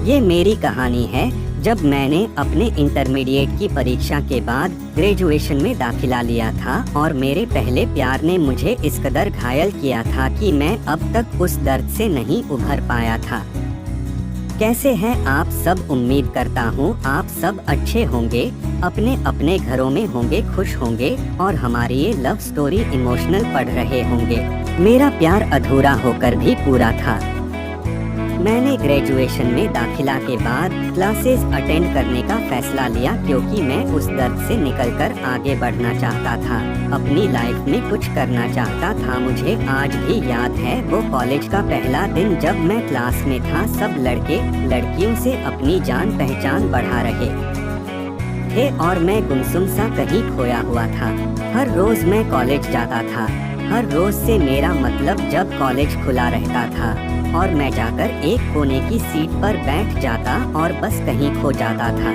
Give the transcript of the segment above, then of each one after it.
ये मेरी कहानी है जब मैंने अपने इंटरमीडिएट की परीक्षा के बाद ग्रेजुएशन में दाखिला लिया था और मेरे पहले प्यार ने मुझे इस कदर घायल किया था कि मैं अब तक उस दर्द से नहीं उभर पाया था। कैसे हैं आप सब? उम्मीद करता हूँ आप सब अच्छे होंगे, अपने अपने घरों में होंगे, खुश होंगे और हमारी ये लव स्टोरी इमोशनल पढ़ रहे होंगे। मेरा प्यार अधूरा होकर भी पूरा था। मैंने ग्रेजुएशन में दाखिला के बाद क्लासेस अटेंड करने का फैसला लिया क्योंकि मैं उस दर्द से निकलकर आगे बढ़ना चाहता था, अपनी लाइफ में कुछ करना चाहता था। मुझे आज भी याद है वो कॉलेज का पहला दिन जब मैं क्लास में था। सब लड़के लड़कियों से अपनी जान पहचान बढ़ा रहे थे और मैं गुमसुम सा कहीं खोया हुआ था। हर रोज मैं कॉलेज जाता था। हर रोज से मेरा मतलब जब कॉलेज खुला रहता था और मैं जाकर एक कोने की सीट पर बैठ जाता और बस कहीं खो जाता था।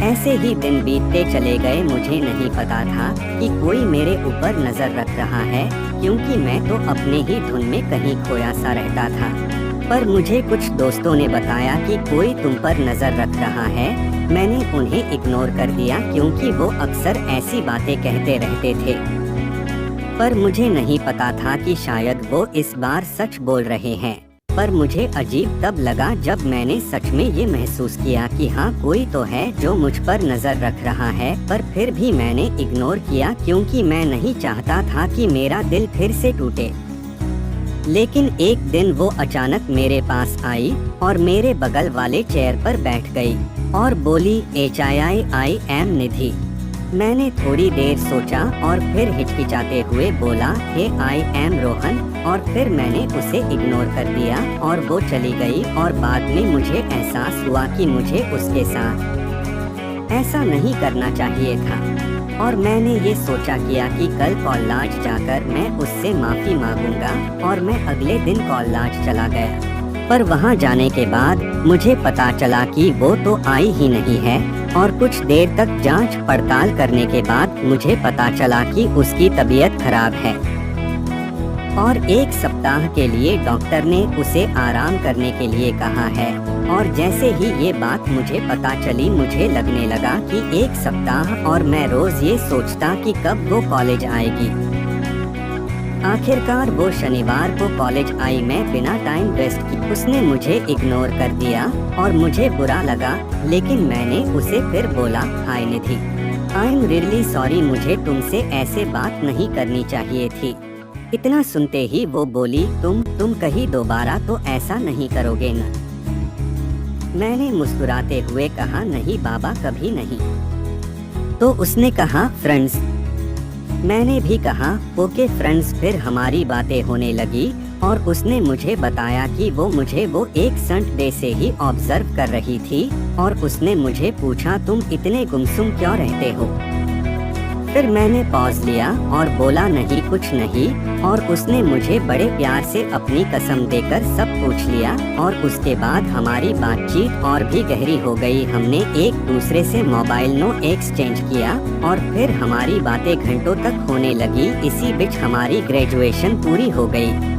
ऐसे ही दिन बीतते चले गए। मुझे नहीं पता था कि कोई मेरे ऊपर नजर रख रहा है क्योंकि मैं तो अपने ही धुन में कहीं खोया सा रहता था। पर मुझे कुछ दोस्तों ने बताया कि कोई तुम पर नजर रख रहा है। मैंने उन्हें इग्नोर कर दिया क्योंकि वो अक्सर ऐसी बातें कहते रहते थे, पर मुझे नहीं पता था कि शायद वो इस बार सच बोल रहे हैं। पर मुझे अजीब तब लगा जब मैंने सच में ये महसूस किया कि हाँ, कोई तो है जो मुझ पर नजर रख रहा है। पर फिर भी मैंने इग्नोर किया क्योंकि मैं नहीं चाहता था कि मेरा दिल फिर से टूटे। लेकिन एक दिन वो अचानक मेरे पास आई और मेरे बगल वाले चेयर पर बैठ गई और बोली, I am निधि। मैंने थोड़ी देर सोचा और फिर हिचकिचाते हुए बोला, हे I am रोहन, और फिर मैंने उसे इग्नोर कर दिया और वो चली गई। और बाद में मुझे एहसास हुआ कि मुझे उसके साथ ऐसा नहीं करना चाहिए था और मैंने ये सोचा किया कि कल कॉलेज जाकर मैं उससे माफ़ी मांगूंगा और मैं अगले दिन कॉलेज चला गया। पर वहाँ जाने के बाद मुझे पता चला कि वो तो आई ही नहीं है और कुछ देर तक जांच पड़ताल करने के बाद मुझे पता चला कि उसकी तबीयत खराब है और एक सप्ताह के लिए डॉक्टर ने उसे आराम करने के लिए कहा है। और जैसे ही ये बात मुझे पता चली मुझे लगने लगा कि एक सप्ताह और मैं रोज ये सोचता कि कब वो कॉलेज आएगी। आखिरकार वो शनिवार को कॉलेज आई। मैं बिना टाइम वेस्ट किए उसने मुझे इग्नोर कर दिया और मुझे बुरा लगा, लेकिन मैंने उसे फिर बोला, हाय निधि, आई एम रियली सॉरी, मुझे तुमसे ऐसे बात नहीं करनी चाहिए थी। इतना सुनते ही वो बोली, तुम कहीं दोबारा तो ऐसा नहीं करोगे ना? मैंने मुस्कुराते हुए कहा, नहीं बाबा, कभी नहीं। तो उसने कहा, फ्रेंड्स। मैंने भी कहा, ओके फ्रेंड्स। फिर हमारी बातें होने लगी और उसने मुझे बताया कि वो मुझे एक संडे से ही ऑब्जर्व कर रही थी और उसने मुझे पूछा, तुम इतने गुमसुम क्यों रहते हो? फिर मैंने पॉज लिया और बोला, नहीं कुछ नहीं। और उसने मुझे बड़े प्यार से अपनी कसम देकर सब पूछ लिया और उसके बाद हमारी बातचीत और भी गहरी हो गई। हमने एक दूसरे से मोबाइल नंबर एक्सचेंज किया और फिर हमारी बातें घंटों तक होने लगी। इसी बीच हमारी ग्रेजुएशन पूरी हो गई,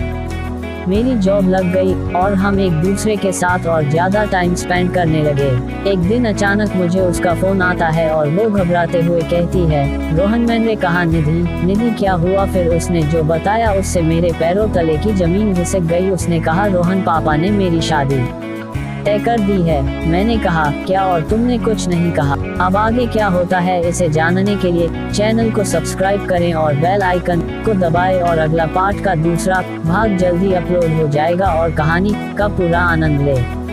मेरी जॉब लग गई और हम एक दूसरे के साथ और ज्यादा टाइम स्पेंड करने लगे। एक दिन अचानक मुझे उसका फोन आता है और वो घबराते हुए कहती है, रोहन। मैंने कहा, निधि क्या हुआ? फिर उसने जो बताया उससे मेरे पैरों तले की जमीन खिसक गई। उसने कहा, रोहन, पापा ने मेरी शादी तय कर दी है। मैंने कहा, क्या? और तुमने कुछ नहीं कहा। अब आगे क्या होता है इसे जानने के लिए चैनल को सब्सक्राइब करें और बेल आइकन को दबाएं और अगला पार्ट का दूसरा भाग जल्दी अपलोड हो जाएगा और कहानी का पूरा आनंद लें।